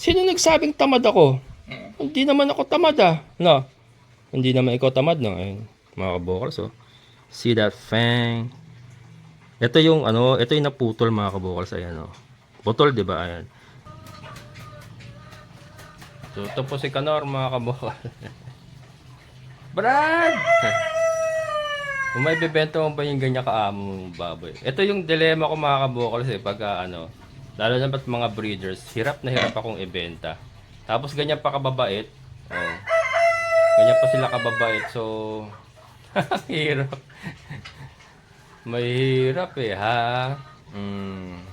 Sino nagsabing tamad ako? Hindi naman ako tamad no? Hindi naman ikaw tamad no? Ayun, mga kabokals oh. See that fang? Ito yung ano, ito yung naputol mga kabokals, ayan oh. Putol 'di ba? Ayan. So ito po si Kanor mga kabokals. Brad! Kung may bebenta mo ba yung ganyan kaamong baboy? Ito yung dilema ko mga kabokals pagka ano, lalo na ba't mga breeders, hirap na hirap akong ibenta. Tapos ganyan pa kababait. Oh. Ganyan pa sila kababait. So, hirap. Mahirap ha. Hmm.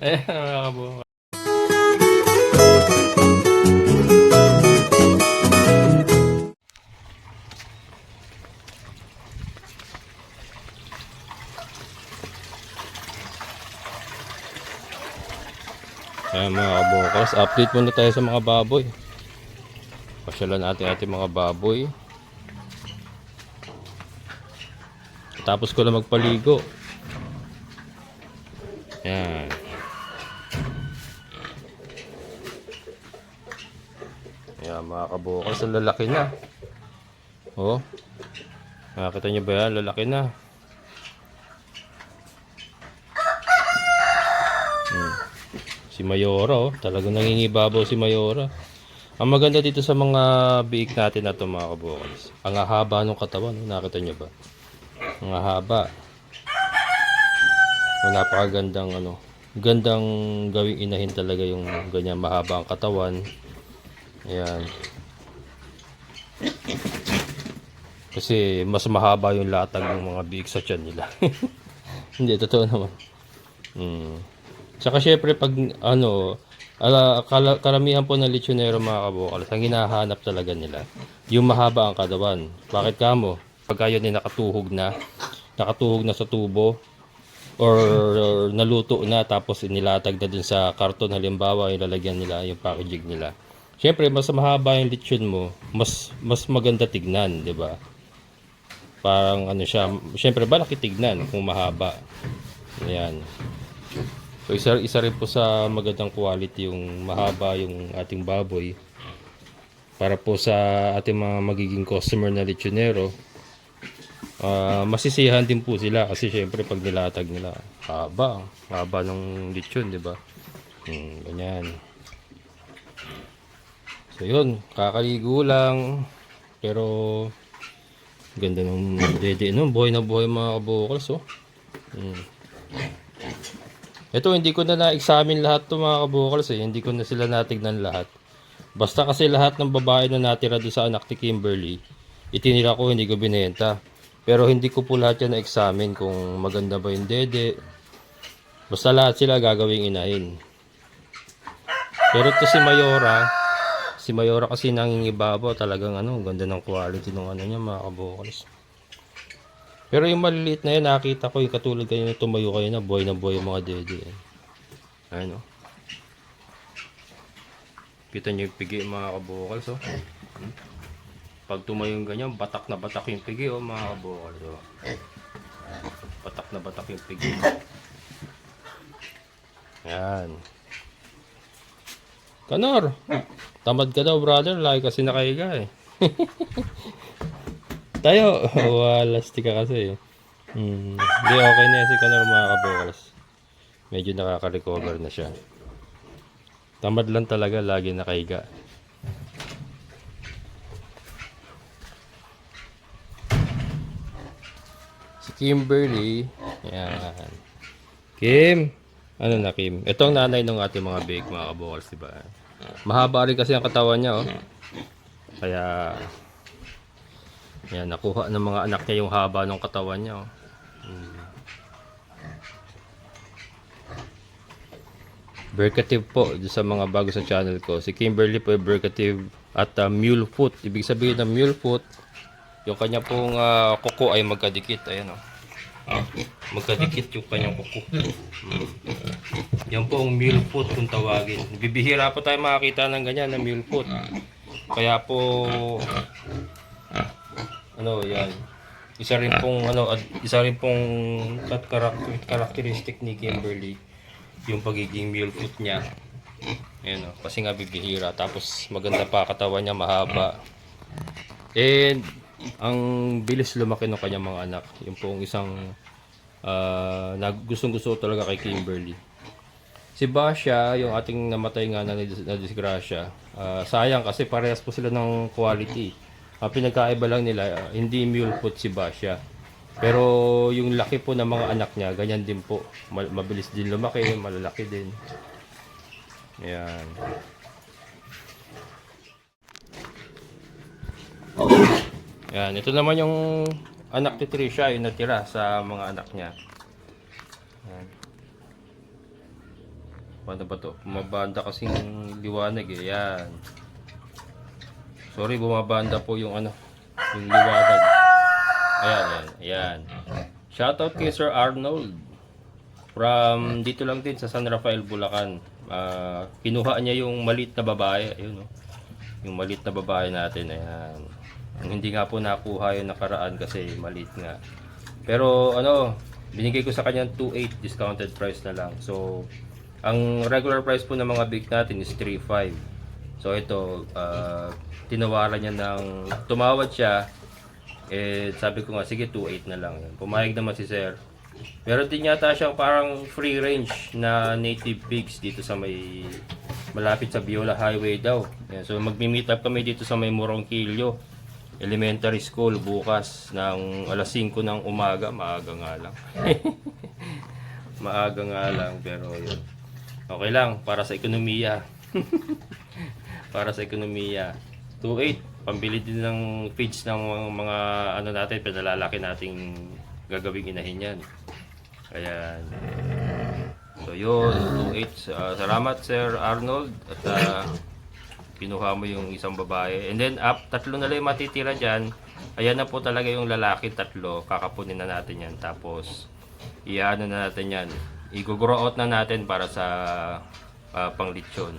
Ayan mga kabukals. Ayan mga kabukals, update muna tayo sa mga baboy. Pasyalan natin ating mga baboy. Tapos ko na magpaligo. Ayan. Ayan mga kabukals, ang lalaki na. Oh. Nakita nyo ba yan? Lalaki na. Si Mayora oh. Talagang nangingibabaw si Mayora. Ang maganda dito sa mga biik natin na ito mga kabukals, ang haba ng katawan. Oh. Nakita nyo ba? Ang haba. Napakagandang ano. Gandang gawing inahin talaga yung ganyan mahaba ang katawan. Ayan. Kasi mas mahaba yung latag ng mga biik sa tiyan nila. Hindi, totoo naman. Tsaka syempre pag ano, karamihan po ng lechonero mga kabukals, ang hinahanap talaga nila, yung mahaba ang katawan. Bakit kamo? Pagka yun ay nakatuhog na sa tubo, or naluto na tapos inilatag na dun sa karton, halimbawa ilalagyan nila yung packaging nila. Syempre mas mahaba yung lechon mo, mas maganda tignan, 'di ba? Parang ano siya, syempre malaki tignan kung mahaba. Ayan. So isa rin po sa magandang quality yung mahaba yung ating baboy para po sa ating mga magiging customer na lechonero. Masisiyahan din po sila kasi syempre pag nilatag nila haba ng lechon, di ba? Ganyan. So yun, kakaligo lang pero ganda ng dede no, buhay na buhay mga kabukals oh. Ito hindi ko na na-examine lahat to mga kabukals hindi ko na sila natignan lahat. Basta kasi lahat ng babae na natira doon sa anak ni Kimberly, itinira ko, hindi ko binenta. Pero hindi ko po lahat yan na-examine kung maganda ba yung dede. Basta lahat sila gagawing inahin. Pero ito si Mayora kasi nangingibabaw, talagang ano, ganda ng quality ng ano niya mga kabukals. Pero yung maliliit na yan, nakita ko yung katulad kayo na tumayo kayo na buhay yung mga dede. Ayun o. Kita nyo yung pigi mga kabukals oh. Pag tumayo yung ganyan, batak na batak yung pigi oh mga kabukals oh. Batak na batak yung pigi. Yan. Kanor, tamad ka daw brother, lagi kasi nakahiga eh. Tayo, walasti ka kasi eh. Hindi, okay na yan si Kanor mga kabukals. Medyo nakaka-recover na siya. Tamad lang talaga, lagi nakahiga. Si Kimberly, yan. Kim, ano na Kim? Ito ang nanay ng ating mga bake mga kabukals, diba? Mahaba rin kasi ang katawan niya, oh. Kaya, yan, nakuha ng mga anak niya yung haba ng katawan niya, oh. Berkative po sa mga bago sa channel ko. Si Kimberly po ay berkative at mule foot. Ibig sabihin ng mule foot, Yung kanya pong kuko ay magkadikit. Ayan o. Magkadikit yung kanyang kuko. Yan po ang milfoot kung tawagin. Bibihira po tayo makakita ng ganyan na milfoot. Kaya po yan. Isa rin pong characteristic ni Kimberly yung pagiging milfoot niya. Ayan o, kasi nga bibihira. Tapos maganda pa katawan niya, mahaba. And ang bilis lumaki ng kanyang mga anak. Yung pong isang gustong-gusto talaga kay Kimberly. Si Basha, yung ating namatay nga na disgrasya, sayang kasi parehas po sila ng quality. Ang pinagkaiba lang nila, hindi mulefooted si Basha. Pero yung laki po ng mga anak niya, ganyan din po. Mabilis din lumaki, malalaki din. Ayan. Ayan, ito naman yung anak ni Trisha, yung natira sa mga anak niya. Ayan. Paano ba ito? Bumabanda kasing liwanag eh. Ayan. Sorry, bumabanda po yung yung liwanag. Ayan. Shoutout kay Sir Arnold. From dito lang din sa San Rafael, Bulacan. Kinuha niya yung maliit na babae. Ayun, no? Yung maliit na babae natin. Ayan. Hindi nga po nakuha yung nakaraan kasi maliit nga. Pero binigay ko sa kanya 2.8 discounted price na lang. So, ang regular price po ng mga big natin is 3.5. So, ito, tinawaran niya tumawad siya. Sabi ko nga, sige 2.8 na lang. Pumayag naman si Sir. Meron din yata siyang parang free range na native pigs dito sa malapit sa Biola Highway daw. Yan, so magmi-meet up kami dito sa may Morongkilyo Elementary School bukas ng alas 5 ng umaga. Maaga nga lang. Maaga nga lang, pero yun. Okay lang, para sa ekonomiya. Para sa ekonomiya. 2.8, pambili din ng feeds ng mga natin, pinalalaki nating gagawing inahin yan. Ayan. So yun, 2.8. Salamat Sir Arnold. At kinuha mo yung isang babae. And then, tatlo na lang yung matitira dyan. Ayan na po talaga yung lalaki, tatlo. Kakapunin na natin yan. Tapos, iano na natin yan. I-grow out na natin para sa panglitsyon.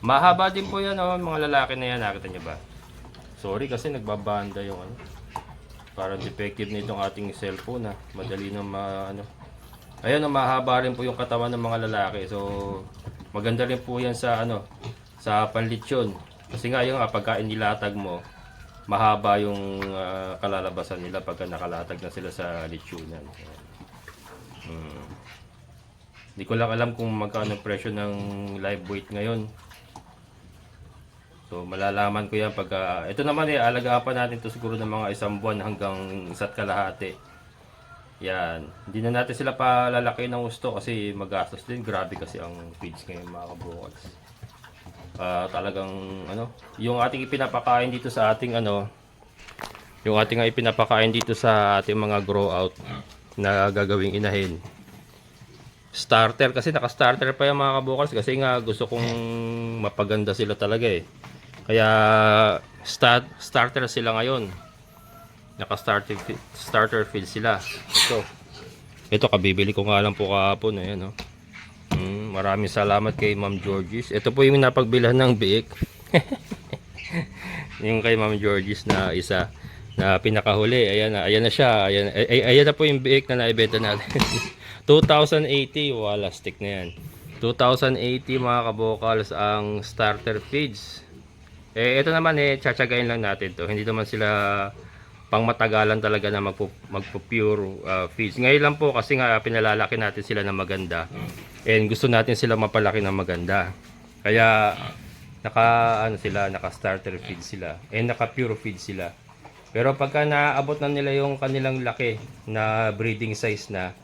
Mahaba din po yan, mga lalaki na yan. Nakita niyo ba? Sorry kasi nagbabanda yung parang defective na itong ating cellphone. Madali na Ayan, mahaba rin po yung katawan ng mga lalaki. So, maganda rin po yan sa sa panlitsyon. Kasi nga yung pagka inilatag mo, mahaba yung kalalabasan nila pagka nakalatag na sila sa litsyonan. Hindi ko lang alam kung magkano presyo ng live weight ngayon. So malalaman ko yan pagka ito naman alagaan pa natin to siguro ng mga 1 buwan hanggang 1.5 kalahati. Yan, hindi na natin sila palalaki ng gusto kasi magastos din. Grabe kasi ang feeds ngayon mga kabukals. Talagang yung ating ipinapakain dito sa ating yung ating ipinapakain dito sa ating mga grow out na gagawing inahin. Starter kasi naka-starter pa yung mga kabukals kasi nga gusto kong mapaganda sila talaga eh. Kaya starter sila ngayon. Naka-starter feed sila. Ito kabibili ko nga lang po kahapon ayan maraming salamat kay Ma'am Georgie's. Ito po yung napagbilhan ng biik. Yung kay Ma'am Georgie's na isa na pinakahuli. Ayan na siya. Ayan na po yung biik na naibenta natin. 2080, wala stick na yan. 2080 mga kabokals ang starter feeds. Ito naman tsatsagain lang natin to. Hindi naman sila pang matagalan talaga na magpo-pure feeds. Ngayon lang po kasi nga pinalalaki natin sila na maganda. And gusto natin sila mapalaki ng maganda. Kaya naka-starter feed sila. And naka-pure feed sila. Pero pagka naabot na nila yung kanilang laki na breeding size na,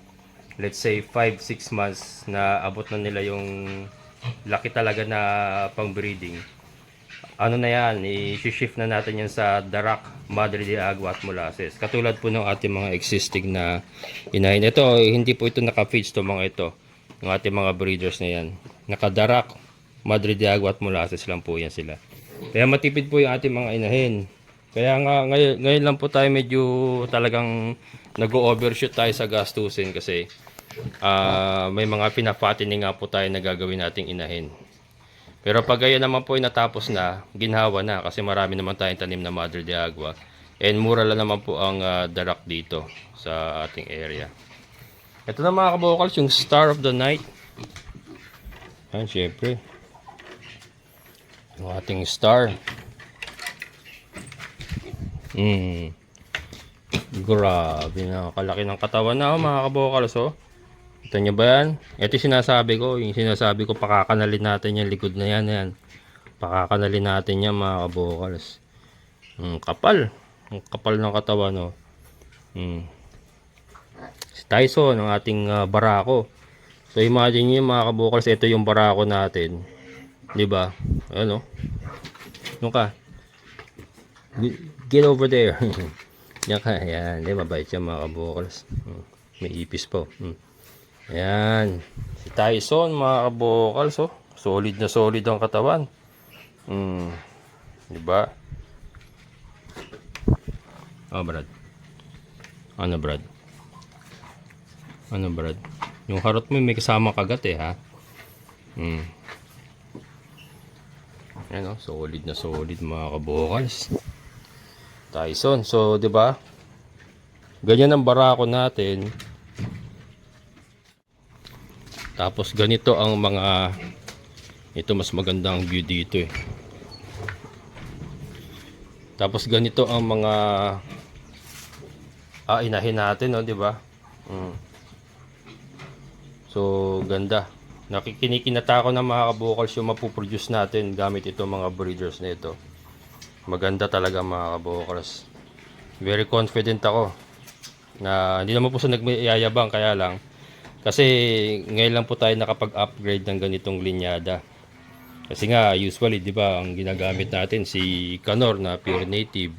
let's say 5-6 months na abot na nila yung laki talaga na pang breeding. Na yan, i-shift na natin yan sa Darak, Madre de Agua at Molasses. Katulad po ng ating mga existing na inahin. Ito, hindi po ito naka-feeds to mga ito. Yung ating mga breeders na yan. Naka-Darak, Madre de Agua at Molasses lang po yan sila. Kaya matipid po yung ating mga inahin. Kaya nga ngayon lang po tayo medyo talagang nag-overshoot tayo sa gastusin kasi may mga pina-fattening nga po tayo na gagawin nating inahin. Pero pag ganyan naman po ay natapos na, ginhawa na kasi marami naman tayong tanim na Madre de Agua. And mura lang naman po ang darak dito sa ating area. Ito na mga kabokals, yung Star of the Night. Yan, syempre. Yung ating star. Grabe na, kalaki ng katawan na mga kabokals, oh. Kita nyo ba yan? Ito yung sinasabi ko, pakakanalin natin yung likod na yan. Pakakanalin natin yan mga kabokals. Kapal. Ang kapal ng katawan, no. Si Tyson, ang ating barako. So imagine nyo mga kabokals, ito yung barako natin. Diba? Ano? Ano ka? Get over there. Yan ka. Yan. Di, mabait siya mga kabokals. May ipis po. Ayan. Si Tyson mga kabokals, oh. Solid na solid ang katawan. Diba? Oh, Brad. Ano, Brad? Ano, Brad? Yung harot mo may kasama kagat eh, ha? Ayan, oh. Solid na solid mga kabokals. Tyson. So, diba? Ganyan ang barako natin. Tapos ganito ang mga, ito mas magandang view dito eh. Tapos ganito ang mga inahin natin, no, di ba? So ganda. Nakikinikinata ko na mga kabokals yung mapuproduce natin gamit itong mga breeders na ito. Maganda talaga mga kabokals. Very confident ako na hindi naman po sa nagmayayabang, kaya lang kasi ngayon lang po tayo nakapag-upgrade ng ganitong linyada. Kasi nga usually 'di ba ang ginagamit natin si Canor na pure native.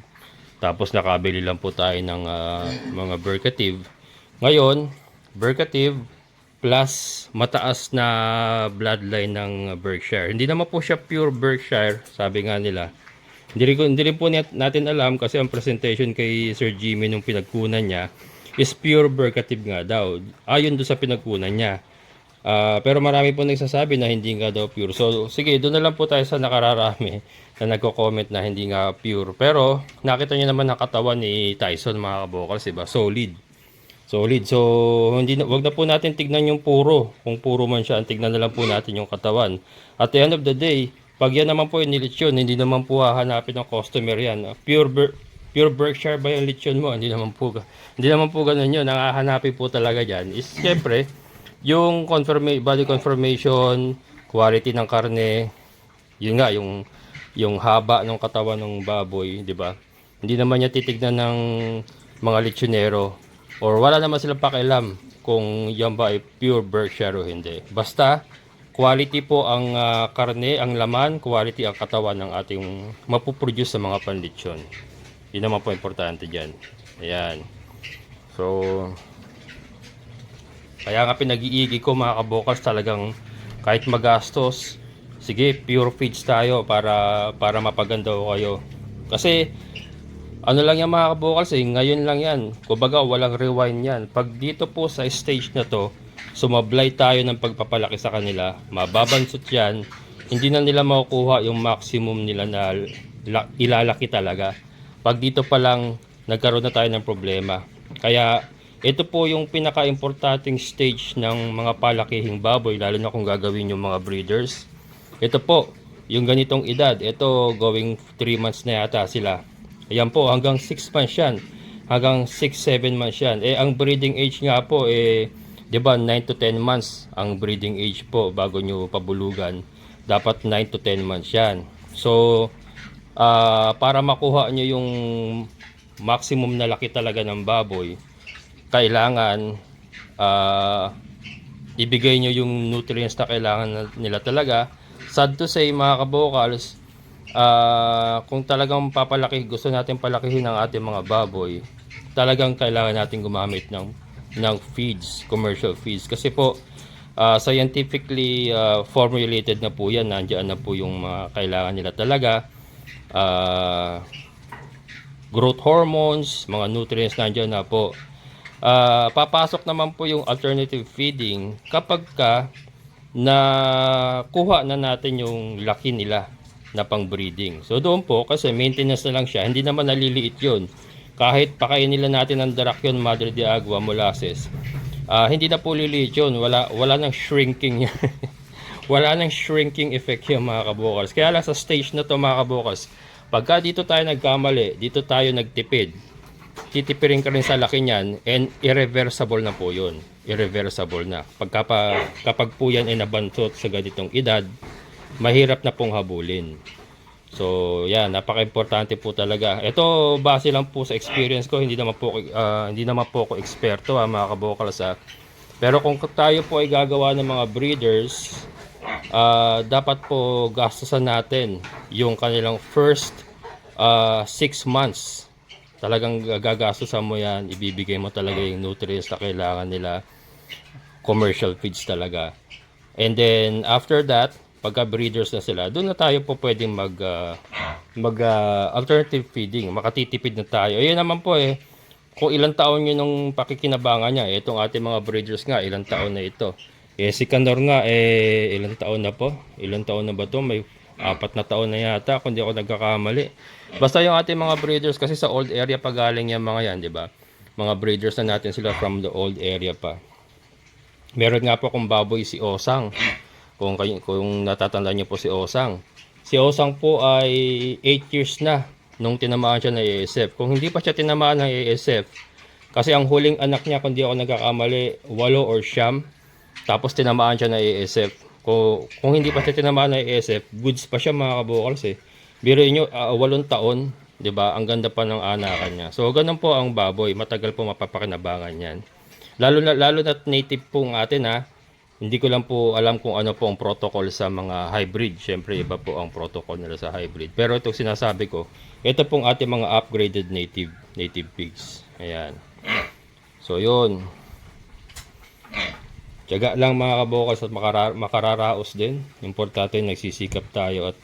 Tapos nakabili lang po tayo ng mga Bercative. Ngayon, Bercative plus mataas na bloodline ng Berkshire. Hindi naman po siya pure Berkshire, sabi nga nila. Hindi rin po natin alam kasi ang presentation kay Sir Jimmy nung pinagkunan niya is pure Bercative nga daw. Ayon doon sa pinagkunan niya. Pero marami po nagsasabi na hindi nga daw pure. So, sige, doon na lang po tayo sa nakararami na nagko-comment na hindi nga pure. Pero, nakita niyo naman ang katawan ni Tyson mga kabokals, diba? Solid. Solid. So, wag na po natin tignan yung puro. Kung puro man siya, tignan na lang po natin yung katawan. At the end of the day, pag yan naman po yung nilitsyon, hindi naman po hahanapin ng customer yan. Pure Berkshire ba yung lechon mo? Hindi naman po ganun yun. Ang hahanapin po talaga dyan is syempre yung body confirmation, quality ng karne, yun nga, yung haba ng katawan ng baboy, di ba? Hindi naman niya titignan ng mga lechonero or wala naman silang pakialam kung yan ba ay pure Berkshire o hindi. Basta quality po ang karne, ang laman, quality ang katawan ng ating mapuproduce sa mga panlechon. Yun naman po importante dyan. Ayan. So, kaya nga pinag-iigi ko mga kabokals, talagang kahit magastos, sige, pure feeds tayo para mapaganda ko kayo. Kasi, ano lang yan mga kabokals eh, ngayon lang yan. Kumbaga, walang rewind yan. Pag dito po sa stage na to, sumablay tayo ng pagpapalaki sa kanila, mababansot yan, hindi na nila makukuha yung maximum nila na ilalaki talaga. Pag dito pa lang nagkaroon na tayo ng problema. Kaya ito po yung pinaka-importanting stage ng mga palakihing baboy, lalo na kung gagawin yung mga breeders. Ito po, yung ganitong edad, ito going 3 months na yata sila. Ayan po, hanggang 6 months yan. Hanggang 6-7 months yan. Ang breeding age nga po, 'di ba 9 to 10 months ang breeding age po bago nyo pabulugan. Dapat 9 to 10 months yan. So, para makuha nyo yung maximum na laki talaga ng baboy, kailangan ibigay nyo yung nutrients na kailangan nila talaga. Sad to say mga kabokals, kung talagang gusto natin palakihin ang ating mga baboy, talagang kailangan natin gumamit ng feeds, commercial feeds. Kasi po, scientifically formulated na po yan, nandiyan na po yung mga kailangan nila talaga. growth hormones, mga nutrients nandiyan na po. Papasok naman po yung alternative feeding kapag ka na kuha na natin yung laki nila na pang breeding. So doon po kasi maintenance na lang siya, hindi naman naliliit yun. Kahit pakain nila natin ng Darakion, Madre de Agua, molasses, hindi na po liliit yun. Wala nang shrinking yan. Wala nang shrinking effect yung mga kabukals. Kaya lang sa stage na to mga kabukals, pagka dito tayo nagkamali, dito tayo nagtipid, titipirin ka rin sa laki niyan, and irreversible na po yun. Irreversible na. Kapag po yan ay nabantot sa ganitong edad, mahirap na pong habulin. So, yan, napaka-importante po talaga. Ito base lang po sa experience ko, hindi naman po ako eksperto mga kabukals ha. Pero kung tayo po ay gagawa ng mga breeders, dapat po gastusan natin yung kanilang first 6 months. Talagang gagastusan mo yan, ibibigay mo talaga yung nutrients na kailangan nila, commercial feeds talaga. And then after that, pagka breeders na sila, doon na tayo po pwedeng mag alternative feeding, makatitipid na tayo. Ayun naman po kung ilang taon yun nung pakikinabangan niya. Itong ating mga breeders nga, ilang taon na ito. Si Canor nga, ilang taon na po? Ilang taon na ba to? May 4 na taon na yata, kung di ako nagkakamali. Basta yung ating mga breeders, kasi sa old area pa galing yung mga yan, di ba? Mga breeders na natin sila from the old area pa. Meron nga po akong baboy si Osang. Kung natatandaan niyo po si Osang. Si Osang po ay 8 years na nung tinamaan siya ng ASF. Kung hindi pa siya tinamaan ng ASF, kasi ang huling anak niya, kung di ako nagkakamali, 8 or 9. Tapos tinamaan siya ng ASF. Kung hindi pa siya tinamaan ng ASF, goods pa siya mga kabukals Biruin nyo, 8 taon, 'di ba? Ang ganda pa ng anakan niya. So ganun po ang baboy, matagal po mapapakinabangan 'yan. Lalo na native po ng atin Hindi ko lang po alam kung ano po ang protocol sa mga hybrid. Syempre iba po ang protocol nila sa hybrid. Pero ito sinasabi ko, ito pong ating mga upgraded native pigs. Ayan. So 'yun. Tiyaga lang mga kabukals at makararaos din. Importante nagsisikap tayo at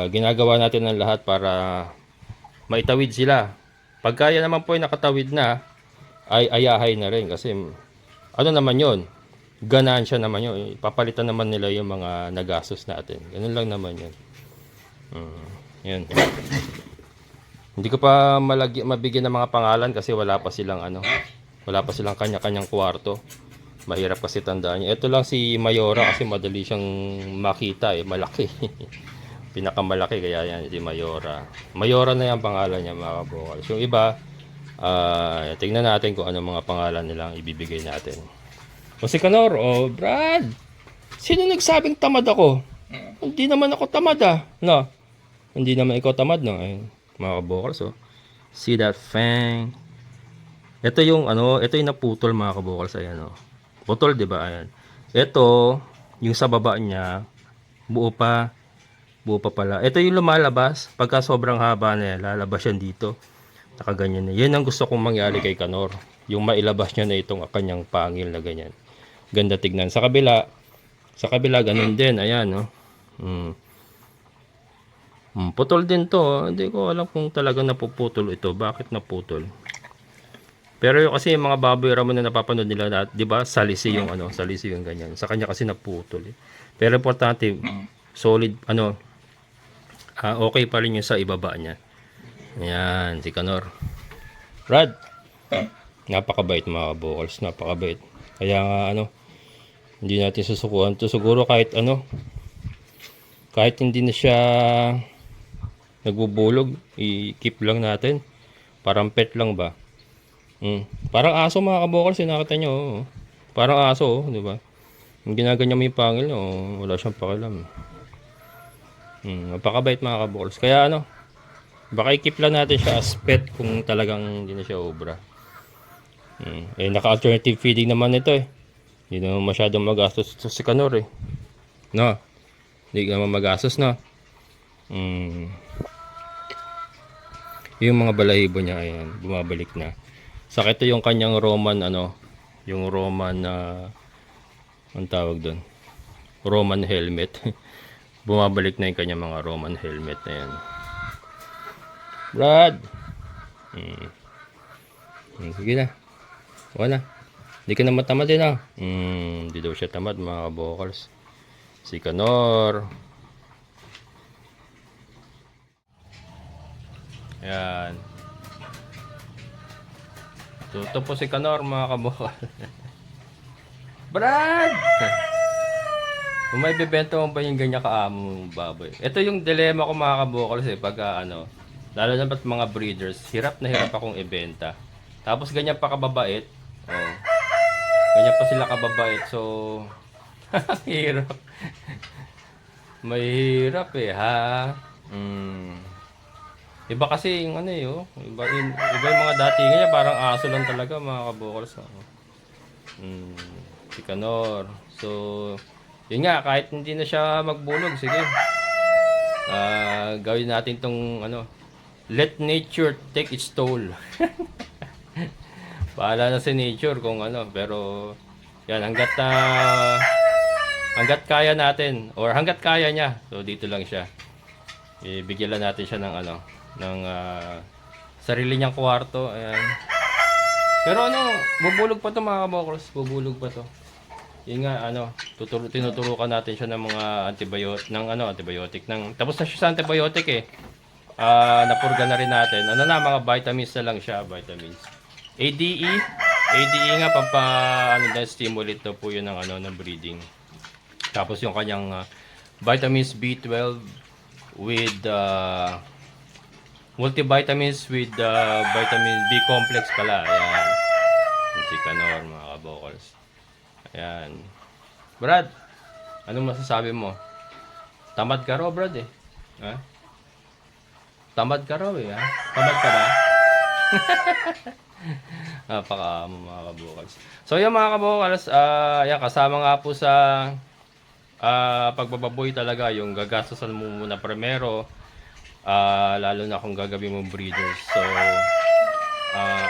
ginagawa natin ang lahat para maitawid sila. Pagkaya naman po ay nakatawid na, ay ayahay na rin kasi ano naman yon, ganansya naman yun. Papalitan naman nila yung mga nagastos natin. Ganun lang naman yun. Yan. Hindi ko pa mabigyan ng mga pangalan kasi wala pa silang kanya-kanyang kwarto. Mahirap kasi tandaan niya. Ito lang si Mayora kasi madali siyang makita malaki. Pinakamalaki kaya yan si Mayora. Mayora na yung pangalan niya mga kabukals. Yung iba, tingnan natin kung ano mga pangalan nilang ibibigay natin. O si Canor, Brad, sino nagsabing tamad ako? Hindi naman ako tamad no? Hindi naman ikaw tamad no? Ayun, mga kabukals see that fang? Ito yung ito yung naputol mga kabukals. Ayan putol, di ba? Ayan. Ito yung sa baba niya buo pa pala. Ito yung lumalabas pagka sobrang haba na yan, lalabas yan dito. Nakaganyan na. Yan ang gusto kong mangyari kay Canor. Yung mailabas niya na itong kanyang pangil na ganyan. Ganda tignan. Sa kabila ganun din. Ayan putol din to. Hindi ko alam kung talaga napuputol ito. Bakit naputol? Pero kasi yung mga baboy ramon na napapanood nila, di ba? Salisi yung salisi yung ganyan. Sa kanya kasi naputol. Pero importante, solid okay pa rin yung sa ibaba niya. Ayan, si Canor. Rad, napakabait mga kabukals, napakabait. Kaya nga hindi natin susukuhan to. Siguro kahit hindi na siya nagbubulog, i-keep lang natin. Parang pet lang ba? Parang aso mga kabukals, nakita nyo. Parang aso, di ba? Yung ginaganyan mo yung pangil nyo, wala siyang pakialam. Napakabait mga kabukals. Kaya baka i-keep lang natin siya as pet kung talagang hindi na siya obra. Naka-alternative feeding naman ito Hindi naman masyadong magastos ito si Canor no? Hindi naman magastos na. Yung mga balahibo niya, ayan, bumabalik na. Saka ito yung kanyang Roman yung Roman ang tawag doon, Roman helmet. Bumabalik na yung kanyang mga Roman helmet na yan. Brad! Sige na. Huwag na. Hindi ka naman tamad din ah. Hindi daw siya tamad mga kabokals. Si Kanor. Ayan. Ito po si Kanor mga kabokal. Brad! Kung may bibenta mo ba yung ganyan kaamong baboy? Ito yung dilema ko mga kabokals pagka lalo na ba't mga breeders, hirap na hirap akong ibenta. Tapos ganyan pa kababait. Oh. Ganyan pa sila kababait. So, hirap. Mahirap ha. Iba kasi yung iba yung mga datingan niya parang aso lang talaga mga kabokals. Si Kanor. So, yun nga, kahit hindi na siya magbulog, sige. Gawin natin tong let nature take its toll. Bahala na si nature kung pero yan, hanggat kaya natin or hanggat kaya niya. So dito lang siya. Ibigyan lang natin siya ng sarili niyang kwarto. Ayan. Pero bubulog pa to mga kabokals, bubulog pa to. Yun nga, tinuturukan natin siya ng mga antibiotic tapos na siya sa antibiotic napurga na rin natin. Mga vitamins na lang siya, vitamins. ADE nga stimulate daw po yun ng breeding. Tapos yung kanyang vitamins B12 with multivitamins with vitamin B complex pala. Ayan. Si Kanor mga kabokals. Ayan. Brad, anong masasabi mo? Tamad ka raw, Brad Ha? Tamad ka raw ha? Tamad ka ba? Napakaamo mga kabokals. So yung mga kabokals, yan, kasama nga po sa pagbababoy talaga, yung gagastosan mo muna primero, lalo na kung gagawin mo breeders. So,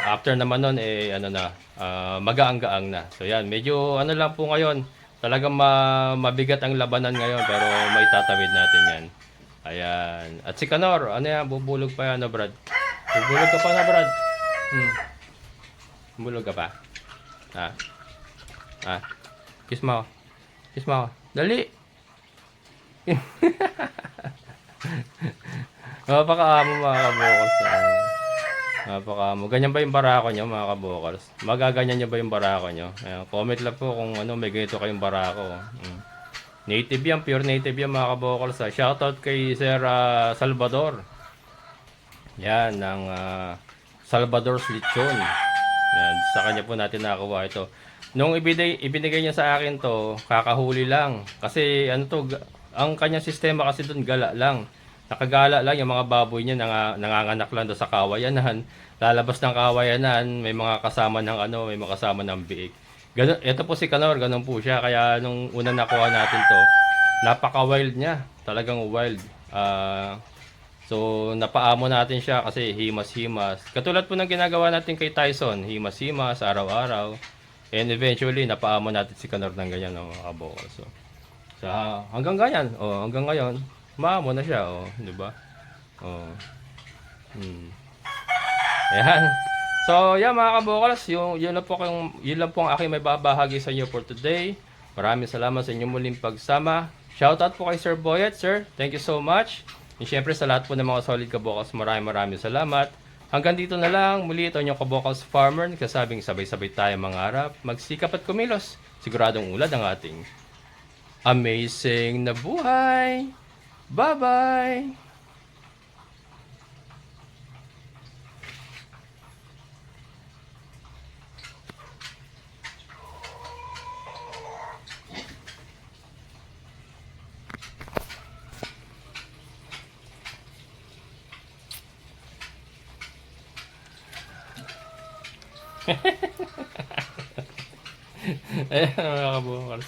after naman nun, magaang-gaang na. So yan, medyo lang po ngayon, talagang mabigat ang labanan ngayon, pero may tatawid natin yan. Ayan. At si Kanor, bubulog pa yan, Brad? Bubulog ka pa na, Brad? Bubulog ka pa? Kiss mo ako. Kiss mo ako. Dali! Napakaamo mga kabokals. Napakaamo. Ganyan ba yung barako nyo mga kabokals? Magaganyan nyo ba yung barako nyo? Ayan, comment lang po kung may ganito kayong barako. Native yan, pure native yan mga kabokals. Shoutout kay Sir Salvador. Yan, ng Salvador's Lechon. Yan, sa kanya po natin nakakuha ito. Nung ibinigay niya sa akin to, kakahuli lang. Kasi ang kanyang sistema kasi doon gala lang. Nakagala lang yung mga baboy niya, nanganganak lang doon sa kawayanan. Lalabas ng kawayanan, may mga kasama ng biik. Ganun, ito po si Kanor, ganun po siya. Kaya nung una nakuha natin to, napaka-wild niya. Talagang wild. So, napaamo natin siya kasi himas-himas. Katulad po ng ginagawa natin kay Tyson, himas-himas, araw-araw. And eventually, napaamo natin si Kanor ng ganyan, mga kabokals. So, hanggang ganyan, hanggang ngayon, maamo na siya, di ba? Ayan. So, yan mga kabokals, yun lang po ang aking may babahagi sa inyo for today. Maraming salamat sa inyong muling pagsama. Shoutout po kay Sir Boyet, sir. Thank you so much. And syempre sa lahat po ng mga solid kabokals, maraming salamat. Hanggang dito na lang, muli ito yung kabokals farmer, kasabing sabay-sabay tayo mangarap, magsikap at kumilos. Siguradong ulad ang ating amazing na buhay. Bye-bye! Ayan mga kabukals.